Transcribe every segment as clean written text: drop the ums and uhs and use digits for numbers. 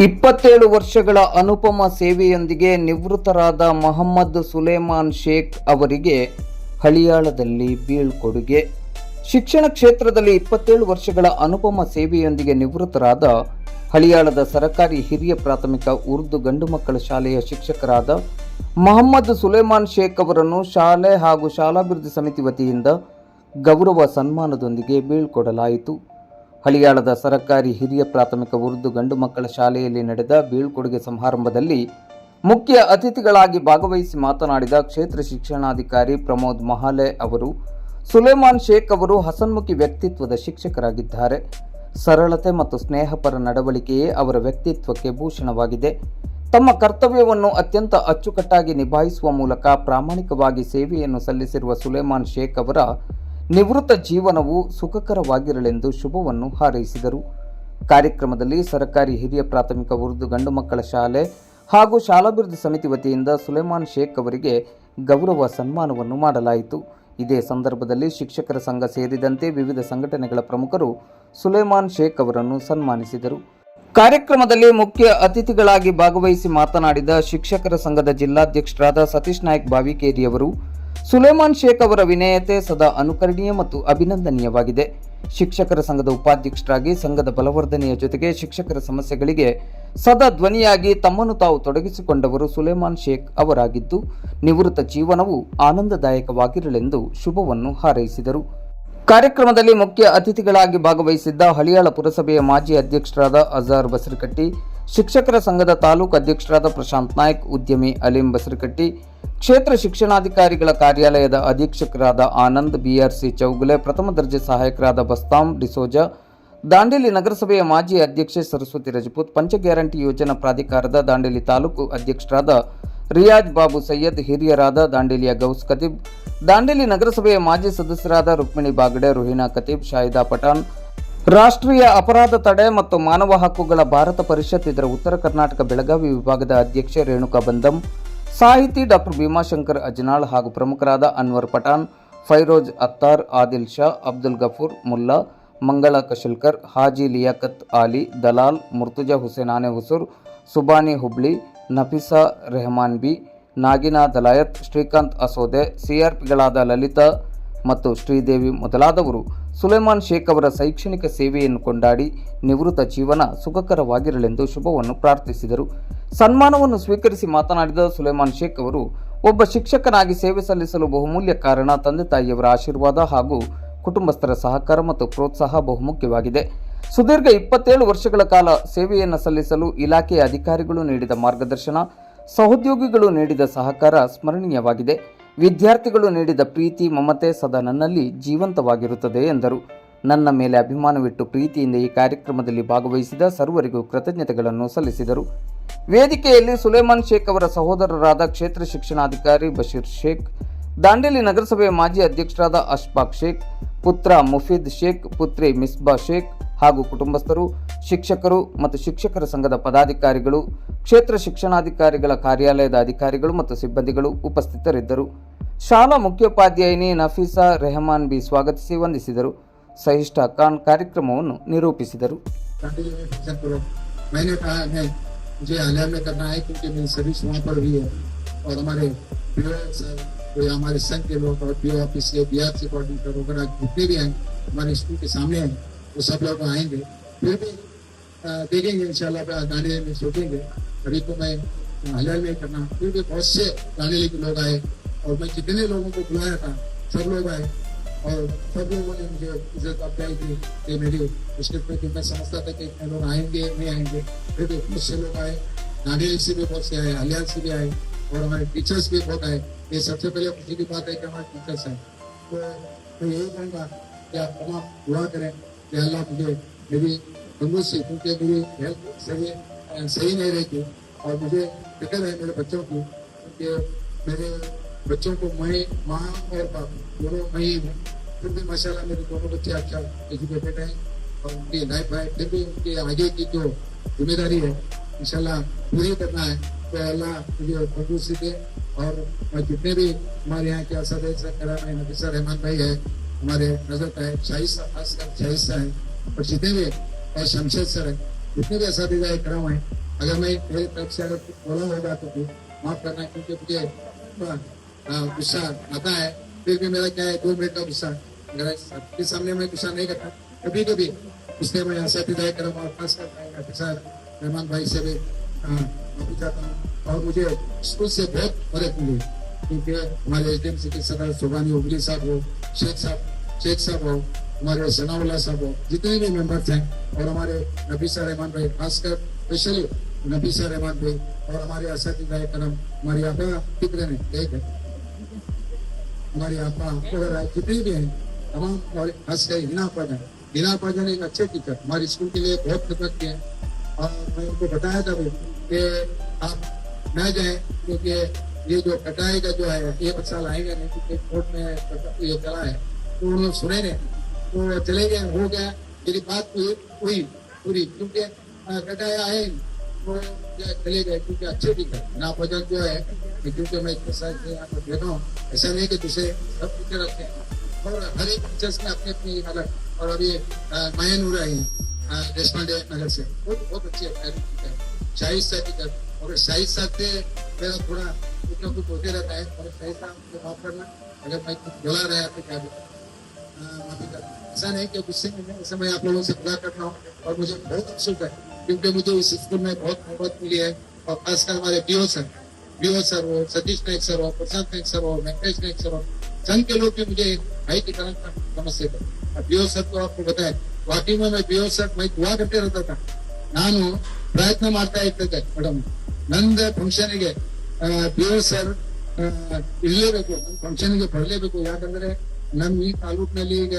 27 ವರ್ಷಗಳ ಅನುಪಮ ಸೇವೆಯೊಂದಿಗೆ ನಿವೃತ್ತರಾದ ಮೊಹಮ್ಮದ್ ಸುಲೇಮಾನ್ ಶೇಖ್ ಅವರಿಗೆ ಹಳಿಯಾಳದಲ್ಲಿ ಬೀಳ್ಕೊಡುಗೆ. ಶಿಕ್ಷಣ ಕ್ಷೇತ್ರದಲ್ಲಿ 27 ವರ್ಷಗಳ ಅನುಪಮ ಸೇವೆಯೊಂದಿಗೆ ನಿವೃತ್ತರಾದ ಹಳಿಯಾಳದ ಸರ್ಕಾರಿ ಹಿರಿಯ ಪ್ರಾಥಮಿಕ ಉರ್ದು ಗಂಡು ಮಕ್ಕಳ ಶಾಲೆಯ ಶಿಕ್ಷಕರಾದ ಮೊಹಮ್ಮದ್ ಸುಲೇಮಾನ್ ಶೇಖ್ ಅವರನ್ನು ಶಾಲೆ ಹಾಗೂ ಶಾಲಾಭಿವೃದ್ಧಿ ಸಮಿತಿ ವತಿಯಿಂದ ಗೌರವ ಸನ್ಮಾನದೊಂದಿಗೆ ಬೀಳ್ಕೊಡಲಾಯಿತು. ಹಳಿಯಾಳದ ಸರ್ಕಾರಿ ಹಿರಿಯ ಪ್ರಾಥಮಿಕ ಉರ್ದು ಗಂಡು ಮಕ್ಕಳ ಶಾಲೆಯಲ್ಲಿ ನಡೆದ ಬೀಳ್ಕೊಡುಗೆ ಸಮಾರಂಭದಲ್ಲಿ ಮುಖ್ಯ ಅತಿಥಿಗಳಾಗಿ ಭಾಗವಹಿಸಿ ಮಾತನಾಡಿದ ಕ್ಷೇತ್ರ ಶಿಕ್ಷಣಾಧಿಕಾರಿ ಪ್ರಮೋದ್ ಮಹಾಲೆ ಅವರು, ಸುಲೇಮಾನ್ ಶೇಖ್ ಅವರು ಹಸನ್ಮುಖಿ ವ್ಯಕ್ತಿತ್ವದ ಶಿಕ್ಷಕರಾಗಿದ್ದಾರೆ. ಸರಳತೆ ಮತ್ತು ಸ್ನೇಹಪರ ನಡವಳಿಕೆಯೇ ಅವರ ವ್ಯಕ್ತಿತ್ವಕ್ಕೆ ಭೂಷಣವಾಗಿದೆ. ತಮ್ಮ ಕರ್ತವ್ಯವನ್ನು ಅತ್ಯಂತ ಅಚ್ಚುಕಟ್ಟಾಗಿ ನಿಭಾಯಿಸುವ ಮೂಲಕ ಪ್ರಾಮಾಣಿಕವಾಗಿ ಸೇವೆಯನ್ನು ಸಲ್ಲಿಸಿರುವ ಸುಲೇಮಾನ್ ಶೇಖ್ ಅವರ ನಿವೃತ್ತ ಜೀವನವು ಸುಖಕರವಾಗಿರಲೆಂದು ಶುಭವನ್ನು ಹಾರೈಸಿದರು. ಕಾರ್ಯಕ್ರಮದಲ್ಲಿ ಸರ್ಕಾರಿ ಹಿರಿಯ ಪ್ರಾಥಮಿಕ ಉರ್ದು ಗಂಡು ಮಕ್ಕಳ ಶಾಲೆ ಹಾಗೂ ಶಾಲಾಭಿವೃದ್ಧಿ ಸಮಿತಿ ವತಿಯಿಂದ ಸುಲೇಮಾನ್ ಶೇಖ್ ಅವರಿಗೆ ಗೌರವ ಸನ್ಮಾನವನ್ನು ಮಾಡಲಾಯಿತು. ಇದೇ ಸಂದರ್ಭದಲ್ಲಿ ಶಿಕ್ಷಕರ ಸಂಘ ಸೇರಿದಂತೆ ವಿವಿಧ ಸಂಘಟನೆಗಳ ಪ್ರಮುಖರು ಸುಲೇಮಾನ್ ಶೇಖ್ ಅವರನ್ನು ಸನ್ಮಾನಿಸಿದರು. ಕಾರ್ಯಕ್ರಮದಲ್ಲಿ ಮುಖ್ಯ ಅತಿಥಿಗಳಾಗಿ ಭಾಗವಹಿಸಿ ಮಾತನಾಡಿದ ಶಿಕ್ಷಕರ ಸಂಘದ ಜಿಲ್ಲಾಧ್ಯಕ್ಷರಾದ ಸತೀಶ್ ನಾಯ್ಕ್ ಬಾವಿಕೇರಿ ಅವರು, ಸುಲೇಮಾನ್ ಶೇಖ್ ಅವರ ವಿನಯತೆ ಸದಾ ಅನುಕರಣೀಯ ಮತ್ತು ಅಭಿನಂದನೀಯವಾಗಿದೆ. ಶಿಕ್ಷಕರ ಸಂಘದ ಉಪಾಧ್ಯಕ್ಷರಾಗಿ ಸಂಘದ ಬಲವರ್ಧನೆಯ ಜೊತೆಗೆ ಶಿಕ್ಷಕರ ಸಮಸ್ಯೆಗಳಿಗೆ ಸದಾ ಧ್ವನಿಯಾಗಿ ತಮ್ಮನ್ನು ತಾವು ತೊಡಗಿಸಿಕೊಂಡವರು ಸುಲೇಮಾನ್ ಶೇಖ್ ಅವರಾಗಿದ್ದು, ನಿವೃತ್ತ ಜೀವನವು ಆನಂದದಾಯಕವಾಗಿರಲೆಂದು ಶುಭವನ್ನು ಹಾರೈಸಿದರು. ಕಾರ್ಯಕ್ರಮದಲ್ಲಿ ಮುಖ್ಯ ಅತಿಥಿಗಳಾಗಿ ಭಾಗವಹಿಸಿದ್ದ ಹಳಿಯಾಳ ಪುರಸಭೆಯ ಮಾಜಿ ಅಧ್ಯಕ್ಷರಾದ ಅಜಾರ್ ಬಸರಕಟ್ಟಿ, ಶಿಕ್ಷಕರ ಸಂಘದ ತಾಲೂಕು ಅಧ್ಯಕ್ಷರಾದ ಪ್ರಶಾಂತ್ ನಾಯ್ಕ್, ಉದ್ಯಮಿ ಅಲೀಂ ಬಸರಕಟ್ಟಿ, ಕ್ಷೇತ್ರ ಶಿಕ್ಷಣಾಧಿಕಾರಿಗಳ ಕಾರ್ಯಾಲಯದ ಅಧೀಕ್ಷಕರಾದ ಆನಂದ್ ಬಿಆರ್ಸಿ ಚೌಗುಲೆ, ಪ್ರಥಮ ದರ್ಜೆ ಸಹಾಯಕರಾದ ಬಸ್ತಾಮ್ ಡಿಸೋಜಾ, ದಾಂಡೇಲಿ ನಗರಸಭೆಯ ಮಾಜಿ ಅಧ್ಯಕ್ಷೆ ಸರಸ್ವತಿ ರಜಪೂತ್, ಪಂಚ ಗ್ಯಾರಂಟಿ ಯೋಜನಾ ಪ್ರಾಧಿಕಾರದ ದಾಂಡೇಲಿ ತಾಲೂಕು ಅಧ್ಯಕ್ಷರಾದ ರಿಯಾಜ್ ಬಾಬು ಸೈಯದ್, ಹಿರಿಯರಾದ ದಾಂಡೇಲಿಯ ಗೌಸ್ ಖತೀಬ್, ದಾಂಡೇಲಿ ನಗರಸಭೆಯ ಮಾಜಿ ಸದಸ್ಯರಾದ ರುಕ್ಮಿಣಿ ಬಾಗಡೆ, ರುಹಿನಾ ಖತೀಬ್, ಶಾಹಿದಾ ಪಠಾಣ್, ರಾಷ್ಟ್ರೀಯ ಅಪರಾಧ ತಡೆ ಮತ್ತು ಮಾನವ ಹಕ್ಕುಗಳ ಭಾರತ ಪರಿಷತ್ ಇದರ ಉತ್ತರ ಕರ್ನಾಟಕ ಬೆಳಗಾವಿ ವಿಭಾಗದ ಅಧ್ಯಕ್ಷೆ ರೇಣುಕಾ ಬಂದಂ, ಸಾಹಿತಿ ಡಾಕ್ಟರ್ ಭೀಮಾಶಂಕರ್ ಅಜ್ನಾಳ್ ಹಾಗೂ ಪ್ರಮುಖರಾದ ಅನ್ವರ್ ಪಠಾಣ್, ಫೈರೋಜ್ ಅತ್ತಾರ್, ಆದಿಲ್ ಶಾ, ಅಬ್ದುಲ್ ಗಫೂರ್ ಮುಲ್ಲಾ, ಮಂಗಳ ಕಶಲ್ಕರ್, ಹಾಜಿ ಲಿಯಾಕತ್ ಆಲಿ, ದಲಾಲ್, ಮುರ್ತುಜಾ ಹುಸೇನ್ ಆನೆ ಹುಸೂರ್, ಸುಬಾನಿ ಹುಬ್ಳಿ, ನಫೀಸಾ ರೆಹಮಾನ್ ಬಿ, ನಾಗಿನಾ ದಲಾಯತ್, ಶ್ರೀಕಾಂತ್ ಅಸೋದೆ, ಸಿಆರ್ಪಿಗಳಾದ ಲಲಿತಾ ಮತ್ತು ಶ್ರೀದೇವಿ ಮೊದಲಾದವರು ಸುಲೇಮಾನ್ ಶೇಖ್ ಅವರ ಶೈಕ್ಷಣಿಕ ಸೇವೆಯನ್ನು ಕೊಂಡಾಡಿ ನಿವೃತ್ತ ಜೀವನ ಸುಖಕರವಾಗಿರಲೆಂದು ಶುಭವನ್ನು ಪ್ರಾರ್ಥಿಸಿದರು. ಸನ್ಮಾನವನ್ನು ಸ್ವೀಕರಿಸಿ ಮಾತನಾಡಿದ ಸುಲೇಮಾನ್ ಶೇಖ್ ಅವರು, ಒಬ್ಬ ಶಿಕ್ಷಕನಾಗಿ ಸೇವೆ ಸಲ್ಲಿಸಲು ಬಹುಮೂಲ್ಯ ಕಾರಣ ತಂದೆ ತಾಯಿಯವರ ಆಶೀರ್ವಾದ ಹಾಗೂ ಕುಟುಂಬಸ್ಥರ ಸಹಕಾರ ಮತ್ತು ಪ್ರೋತ್ಸಾಹ ಬಹುಮುಖ್ಯವಾಗಿದೆ. ಸುದೀರ್ಘ 27 ವರ್ಷಗಳ ಕಾಲ ಸೇವೆಯನ್ನು ಸಲ್ಲಿಸಲು ಇಲಾಖೆಯ ಅಧಿಕಾರಿಗಳು ನೀಡಿದ ಮಾರ್ಗದರ್ಶನ, ಸಹೋದ್ಯೋಗಿಗಳು ನೀಡಿದ ಸಹಕಾರ ಸ್ಮರಣೀಯವಾಗಿದೆ. ವಿದ್ಯಾರ್ಥಿಗಳು ನೀಡಿದ ಪ್ರೀತಿ ಮಮತೆ ಸದಾ ನನ್ನಲ್ಲಿ ಜೀವಂತವಾಗಿರುತ್ತದೆ ಎಂದರು. ನನ್ನ ಮೇಲೆ ಅಭಿಮಾನವಿಟ್ಟು ಪ್ರೀತಿಯಿಂದ ಈ ಕಾರ್ಯಕ್ರಮದಲ್ಲಿ ಭಾಗವಹಿಸಿದ ಸರ್ವರಿಗೂ ಕೃತಜ್ಞತೆಗಳನ್ನು ಸಲ್ಲಿಸಿದರು. ವೇದಿಕೆಯಲ್ಲಿ ಸುಲೇಮಾನ್ ಶೇಖ್ ಅವರ ಸಹೋದರರಾದ ಕ್ಷೇತ್ರ ಶಿಕ್ಷಣಾಧಿಕಾರಿ ಬಶೀರ್ ಶೇಖ್, ದಾಂಡೇಲಿ ನಗರಸಭೆಯ ಮಾಜಿ ಅಧ್ಯಕ್ಷರಾದ ಅಶ್ಫಾಕ್ ಶೇಖ್, ಪುತ್ರ ಮುಫೀದ್ ಶೇಖ್, ಪುತ್ರಿ ಮಿಸ್ಬಾ ಶೇಖ್ ಹಾಗೂ ಕುಟುಂಬಸ್ಥರು, ಶಿಕ್ಷಕರು ಮತ್ತು ಶಿಕ್ಷಕರ ಸಂಘದ ಪದಾಧಿಕಾರಿಗಳು, ಕ್ಷೇತ್ರ ಶಿಕ್ಷಣಾಧಿಕಾರಿಗಳ ಕಾರ್ಯಾಲಯದ ಅಧಿಕಾರಿಗಳು ಮತ್ತು ಸಿಬ್ಬಂದಿಗಳು ಉಪಸ್ಥಿತರಿದ್ದರು. ಶಾಲಾ ಮುಖ್ಯೋಪಾಧ್ಯಾಯಿನಿ ನಫೀಸಾ ರೆಹಮಾನ್ ಬಿ ಸ್ವಾಗತಿಸಿ ವಂದಿಸಿದರು. ಸಹಿಷ್ಠಾ ಖಾನ್ ಕಾರ್ಯಕ್ರಮವನ್ನು ನಿರೂಪಿಸಿದರು. हमारे संघ के लोग और पीओ ऑफिस के बिहार से कोऑर्डिनेटर वगैरह जितने भी हैं हमारे स्कूल के सामने हैं वो सब लोग आएंगे, फिर भी देखेंगे इंशाल्लाह दांडेली में सोचेंगे। अभी तो मैं हलियाल में करना, फिर भी बहुत से दांडेली के लोग आए और मैं जितने लोगों को बुलाया था सब लोग आए और सब लोगों ने मुझे इज्जत अफजाई की कि मेरी मुश्किल पे मैं समझता था कि इतने लोग आएंगे नहीं आएंगे, फिर भी बहुत से लोग आए, दांडेली से भी बहुत से आए, हलियाल से भी आए और हमारे टीचर्स भी बहुत आए। ये सबसे पहले खुशी की बात है कि हमारे टीचर्स हैं, तो मैं यही कहूँगा कि आप तमाम दुआ करें कि अल्लाह मुझे मेरी तंदुरुस्ती, क्योंकि मेरी हेल्थ सही नहीं रहती और मुझे फिक्र है मेरे बच्चों की, क्योंकि मेरे बच्चों को मैं माँ और बाप दोनों मैं ही हूँ, फिर भी माशाल्लाह मेरे दोनों बच्चे अच्छा एजुकेटेड हैं और उनकी लाइफ है, फिर भी उनकी आगे की जो जिम्मेदारी है इंशाल्लाह पूरी करना है, तो अल्लाह मुझे तंदुरुस्ती दे। और मैं जितने भी हमारे यहाँ के असदस्य नफीसा रहमान भाई है, हमारे नजर है शाहिस्ता, खासकर शाहिस्ता है और जितने भी और शमशेद सर है, जितने भी असदस्य कराम हैं अगर मैं मेरी तरफ से अगर कुछ बोला होगा तो भी माफ करना, क्योंकि मुझे गुस्सा आता है। फिर भी मेरा क्या है, 2 मिनट का गुस्सा, अगर सबके सामने मैं गुस्सा नहीं करता कभी कभी, इसलिए मैं यहाँ से विदाई करूँ और खासकर रहमान भाई से भी माफी चाहता हूँ। और मुझे स्कूल से बहुत मदद मिली, क्योंकि हमारे एसडीएम के सदर सुबानी उगली साहब हो, शेख साहब हो, हमारे सनाउल्लाह साहब हो, जितने भी मेंबर्स हैं, और हमारे नबीसा रहमान भाई, खासकर स्पेशली नबीसा रहमान भाई, और हमारे असतिदाय करम हमारी आपा फिक्र ने एक है, हमारी आपा वगैरह जितने भी हैं तमाम, और खासकर हिना पाजन एक अच्छे टीचर हमारे स्कूल के लिए बहुत खिदमत किए हैं। और मैं उनको बताया था भी कि आप न जाए, क्योंकि ये जो कटाई का जो है 1 साल आएगा नहीं, क्योंकि कोर्ट में ये चला है, तो उन्होंने सुने नहीं, तो चले गए, हो गया, मेरी बात हुई पूरी, क्योंकि कटाया है वो चले गए, क्योंकि अच्छे टीचर ना वजन जो है, क्योंकि मैं इतने साल से यहाँ पर देखा हूँ, ऐसा नहीं कि दूसरे सब टीचर अच्छे हैं, और हर एक टीचर्स में अपनी अपनी अलग। और अभी मायन हो रही है देशपांडे नगर से, बहुत अच्छी टीचर, शाहिद साहब टीचर, और शाहिद साहब से मेरा थोड़ा कुछ ना कुछ होते रहता है, और शाहिद साहब मुझे माफ करना अगर मैं कुछ बोला रहा तो क्या माफी करना, ऐसा नहीं कि गुस्से में नहीं, ऐसा मैं आप लोगों से खुदा करता हूँ। और मुझे बहुत अफसोस है, क्योंकि मुझे इस स्कूल में बहुत मोहब्बत मिली है, और खासकर हमारे बीओ सर हो, सतीश नायक सर हो, प्रशांत नायक सर हो, वेंकटेश नायक सर हो, संघ के लोग भी मुझे भाई की तरह समझते थे। बीओ सर तो आपको बताए, वाकई में मैं बीओ सर मैं दुआ करते रहता था, ನಾನು ಪ್ರಯತ್ನ ಮಾಡ್ತಾ ಇರ್ತೇನೆ ಮೇಡಮ್, ನಂದು ಫಂಕ್ಷನ್ಗೆ बीओ ಸರ್ ಇರಲೇಬೇಕು, ನನ್ನ ಫಂಕ್ಷನ್ಗೆ ಬರಲೇಬೇಕು, ಯಾಕಂದ್ರೆ ನಮ್ ಈ ತಾಲೂಕಿನಲ್ಲಿ ಈಗ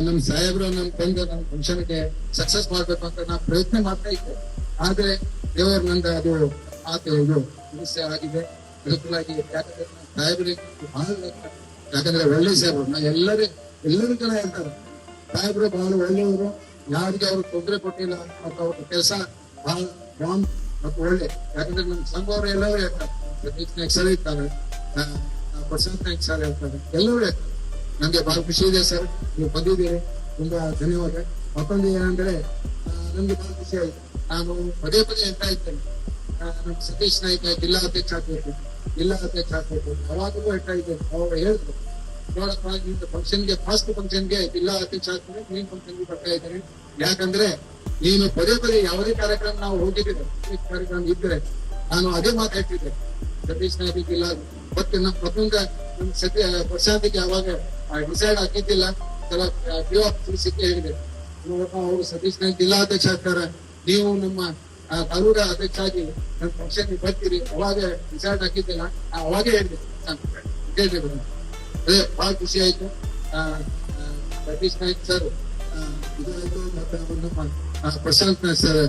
ನಮ್ ಸಾಹೇಬ್ರು ನಮ್ ತಂದು ನನ್ನ ಫಂಕ್ಷನ್ಗೆ ಸಕ್ಸಸ್ ಮಾಡ್ಬೇಕು ಅಂತ ನಾ ಪ್ರಯತ್ನ ಮಾಡ್ತಾ ಇದ್ದೆ. ಆದ್ರೆ ದೇವರು ನಂದು ಅದು ಇದು ಸಮಸ್ಯೆ ಆಗಿದೆ, ಅನುಕೂಲಾಗಿ, ಯಾಕಂದ್ರೆ ಸಾಹೇಬ್ರಿಗೆ ಬಹಳ, ಯಾಕಂದ್ರೆ ಒಳ್ಳೆ ಸಾಹೇಬ್ರು, ನಾ ಎಲ್ಲರೂ ಜನ ಹೇಳ್ತಾರೆ ಸಾಹೇಬ್ರು ಬಹಳ ಒಳ್ಳೆಯವರು, ಯಾರಿಗೆ ಅವ್ರು ತೊಂದರೆ ಕೊಟ್ಟಿಲ್ಲ, ಮತ್ತು ಅವ್ರ ಕೆಲಸ ಬಹಳ ರಾಂಗ್ ಮತ್ತು ಒಳ್ಳೆ. ಯಾಕಂದ್ರೆ ನಮ್ ಸಂಘವರು ಎಲ್ಲರೂ ಹೇಳ್ತಾರೆ, ಸತೀಶ್ ನಾಯ್ಕ್ ಸರ್ ಇರ್ತಾರೆ, ಪ್ರಶಾಂತ್ ನಾಯ್ಕ್ ಸರ್ ಹೇಳ್ತಾರೆ, ಎಲ್ಲರೂ ಹೇಳ್ತಾರೆ. ನಂಗೆ ಬಹಳ ಖುಷಿ ಇದೆ ಸರ್, ನೀವು ಬಂದಿದ್ದೀರಿ, ತುಂಬಾ ಧನ್ಯವಾದ. ಮತ್ತೊಂದು ಏನಂದ್ರೆ ನಮ್ಗೆ ಬಹಳ ಖುಷಿ ಆಯ್ತು, ನಾನು ಪದೇ ಹೇಳ್ತಾ ಇದ್ದೇನೆ, ನಮ್ ಸತೀಶ್ ನಾಯ್ಕ ಜಿಲ್ಲಾ ಅಧ್ಯಕ್ಷ ಆಗ್ಬೇಕು, ಅವಾಗಲೂ ಹೇಳ್ತಾ ಇದ್ದೇನೆ. ಅವಾಗ ಹೇಳಿದ್ರು, ನೋಡಪ್ಪ ನಿಮ್ದು ಫಂಕ್ಷನ್ಗೆ ಫಸ್ಟ್ ಫಂಕ್ಷನ್ಗೆ ಜಿಲ್ಲಾ ಅಧ್ಯಕ್ಷ ಆಗ್ತದೆ, ನೀನ್ ಫಂಕ್ಷನ್ಗೆ ಬರ್ತಾ ಇದ್ದೇನೆ, ಯಾಕಂದ್ರೆ ನೀನು ಪದೇ ಯಾವುದೇ ಕಾರ್ಯಕ್ರಮ ನಾವು ಹೋಗಿದ್ದೇವೆ, ಕಾರ್ಯಕ್ರಮ ಇದ್ರೆ ನಾನು ಅದೇ ಮಾತಾಡ್ತಿದ್ದೆ, ಸತೀಶ್ ನಾಯ್ಕ ಜಿಲ್ಲಾ ಮತ್ತೊಂದು ಪ್ರಶಾಂತಿಗೆ ಅವಾಗ ಡಿಸೈಡ್ ಆಗಿದ್ದಿಲ್ಲ, ಸಿಕ್ಕಿ ಹೇಳಿದೆ, ಅವರು ಸತೀಶ್ ನಾಯ್ಕ ಜಿಲ್ಲಾ ಅಧ್ಯಕ್ಷ ಆಗ್ತಾರೆ, ನೀವು ನಮ್ಮ ತಾಲೂಕಾ ಅಧ್ಯಕ್ಷ ಆಗಿ ನನ್ನ ಫಂಕ್ಷನ್ ಬರ್ತೀರಿ, ಅವಾಗ ಡಿಸೈಡ್ ಆಗಿದ್ದಿಲ್ಲ, ಅವಾಗೇ ಹೇಳಿದೆ ಕೇಳಿದೆ. ಅದೇ ಬಹಳ ಖುಷಿ ಆಯ್ತು. ಸತೀಶ್ ನಾಯ್ಕ್ ಸರ್ ಇದಾಯ್ತು, ಮತ್ತೆ ನಮ್ಮ ಪ್ರಶಾಂತ್ ನಾಯ್ಕ್ ಸರ್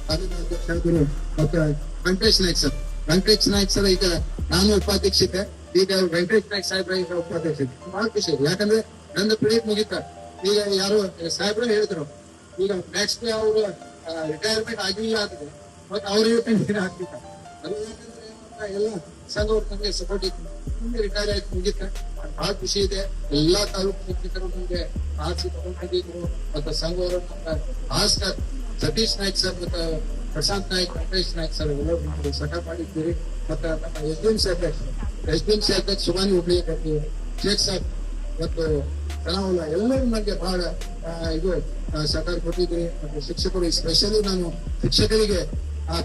ಅಧ್ಯಕ್ಷ ಆದರು, ಮತ್ತೆ ವೆಂಕಟೇಶ್ ನಾಯ್ಕ್ ಸರ್ ಈಗ ನಾನು ಉಪಾಧ್ಯಕ್ಷತೆ, ಈಗ ವೆಂಕಟೇಶ್ ನಾಯ್ಕ್ ಸಾಹೇಬ್ರ ಈಗ ಉಪಾಧ್ಯಕ್ಷತೆ. ಬಹಳ ಖುಷಿ ಇದೆ, ಯಾಕಂದ್ರೆ ನನ್ನ ಪೀರಿಯಡ್ ಮುಗಿತ, ಈಗ ಯಾರು ಸಾಹೇಬ್ರ ಹೇಳಿದ್ರು ಈಗ ನೆಕ್ಸ್ಟ್ ಅವರು ರಿಟೈರ್ಮೆಂಟ್ ಆಗಿಲ್ಲ ಆಗಿದೆ, ಮತ್ತೆ ಅವ್ರಿಗೆ ಪೆನ್ಷನ್ ಆಗ್ತಿತ್ತ, ಅದು ಯಾಕಂದ್ರೆ ಎಲ್ಲ ಸಂಘವ್ರು ನಮಗೆ ಸಪೋರ್ಟ್ ಇತ್ತು, ಮುಂದೆ ರಿಟೈರ್ ಆಯ್ತು ಮುಗಿತ. ಬಹಳ ಖುಷಿ ಇದೆ, ಎಲ್ಲಾ ತಾಲೂಕು ಮುಖ್ಯಸ್ಥರು ನಮ್ಗೆ ಆರಿಸಿ ತಗೊಂಡಿದ್ರು, ಮತ್ತೆ ಸಂಘವರು ಭಾಸ್ಕರ್, ಸತೀಶ್ ನಾಯ್ಕ್ ಸರ್, ಮತ್ತೆ ಪ್ರಶಾಂತ್ ನಾಯ್ಕ್, ವೆಂಕಟೇಶ್ ನಾಯ್ಕ್ ಸರ್ ಎಲ್ಲರೂ ಸಹಕಾರ ಮಾಡಿದ್ದೀರಿ. ಮತ್ತೆ ನಮ್ಮ ಎಸ್ಡಿಎಂಸಿ ಅಧ್ಯಕ್ಷ ಸುಬಾನಿ ಹುಬ್ಳಿ ಶೇಖ್ ಸಾಬ್ ಮತ್ತು ಸನಾವುಲ್ಲಾ ಎಲ್ಲರೂ ನನಗೆ ಬಹಳ ಇದು ಸಹಕಾರ ಕೊಟ್ಟಿದ್ದೀರಿ. ಮತ್ತು ಶಿಕ್ಷಕರು, ಸ್ಪೆಷಲಿ ನಾನು ಶಿಕ್ಷಕರಿಗೆ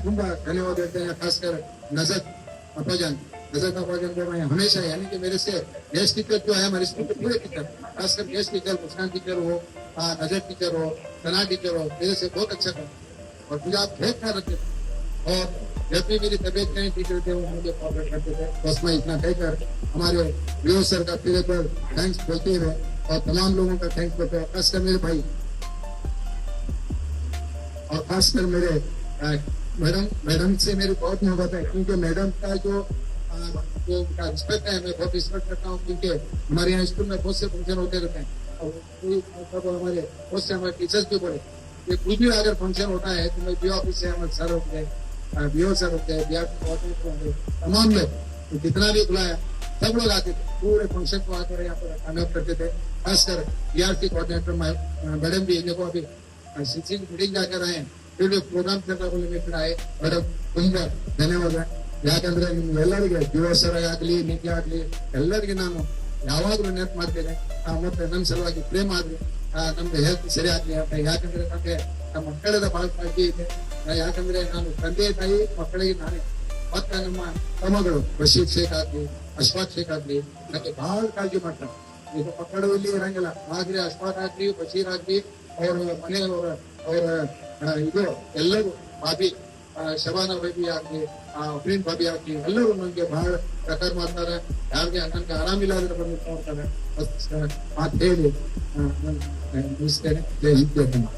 ತುಂಬಾ ಧನ್ಯವಾದ ಹೇಳ್ತೇನೆ, खासकर नजर अपाजान को मैं हमेशा, यानी कि मेरे से गेस्ट टीचर जो है हमारे स्कूल के पूरे टीचर, खासकर गेस्ट टीचर, मुस्कान टीचर हो, नजर टीचर हो, सना टीचर हो, मेरे से बहुत अच्छा करते, और मुझे आप बहुत ख्याल रखते थे, और जब भी मेरी तबियत नहीं ठीक रहते वो मुझे कॉपरेट करते थे। बस मैं इतना कहकर हमारे बीओ सर का फिर पर थैंक्स बोलते हुए, और तमाम लोगों का थैंक्स बोलते हुए, खासकर मेरे भाई और खासकर मेरे मैडम से मेरी बहुत मोहब्बत है, क्योंकि मैडम का जो उनका रिस्पेक्ट है, मैं बहुत रिस्पेक्ट करता हूँ, क्योंकि हमारे यहाँ स्कूल में बहुत से फंक्शन होते रहते हैं, और हमारे बहुत से हमारे टीचर्स भी बोले कि कुछ भी अगर फंक्शन होता है तो मैं बीओ ऑफिस से हमारे सर हो गए, बीओ सर हो गए, बिहार होंगे, तमाम लोग जितना भी बुलाया सब लोग आते थे, पूरे फंक्शन को आकर यहाँ पर कामयाब करते थे। खासकर बिहार के कोऑर्डिनेटर मैडम भी देखो अभी मीटिंग जाकर आए, फिर भी प्रोग्राम करने को लेकर आए ಮೇಡಮ್ ತುಂಬಾ ಧನ್ಯವಾದ. ಯಾಕಂದ್ರೆ ನಿಮ್ಗೆ ಎಲ್ಲರಿಗೆ ದಿವಸರಾಗಲಿ ನಿತ್ಯ ಆಗ್ಲಿ ಎಲ್ಲರಿಗೆ ನಾನು ಯಾವಾಗ್ಲೂ ನೆನಪು ಮಾಡ್ತೇನೆ. ಮತ್ತೆ ನನ್ನ ಸಲುವಾಗಿ ಪ್ರೇಮ ಆಗ್ಲಿ, ನಮ್ಗೆ ಹೆಲ್ತ್ ಸರಿ ಆಗ್ಲಿ ಅಂತ. ಯಾಕಂದ್ರೆ ನಮ್ಗೆ ನಮ್ಮ ಮಕ್ಕಳದ ಬಹಳ ಕಾಳಜಿ ಇದೆ. ಯಾಕಂದ್ರೆ ನಾನು ತಂದೆ ತಾಯಿ ಮಕ್ಕಳಿಗೆ ನಾನೇ, ಮತ್ತೆ ನಮ್ಮ ತಮ್ಮಗಳು ಬಶೀರ್ ಶೇಖ್ ಆಗ್ಲಿ ಅಶ್ಫಾಕ್ ಶೇಖ್ ಆಗ್ಲಿ ನನಗೆ ಬಹಳ ಕಾಳಜಿ ಮಾಡ್ತಾರೆ. ಈಗ ಮಕ್ಕಳು ಇಲ್ಲಿ ಇರಂಗಿಲ್ಲ, ಆದ್ರೆ ಅಶ್ಫಾಕ್ ಆಗ್ಲಿ ಬಶೀರ್ ಆಗ್ಲಿ ಅವ್ರ ಮನೆಯವರ ಅವರ ಇದು ಎಲ್ಲರೂ ಬಾಬಿ ಶಬಾನ ಬಾಬಿ ಆಗ್ಲಿ ಅಫ್ರೀನ್ ಬಾಬಿ ಆಗ್ಲಿ ಎಲ್ಲರೂ ನನಗೆ ಬಹಳ ಪ್ರಕಾರ ಮಾಡ್ತಾರೆ. ಯಾರಿಗೆ ನನ್ಗೆ ಆರಾಮಿಲ್ಲ ಅಂದ್ರೆ ಬಂದು ನೋಡ್ತಾರೆ. ಮಾತು ಹೇಳಿ ಮುಗಿಸ್ತೇನೆ. ಜೈ ಹಿಂದ್ ಜೈ ಕನ್ನಡ.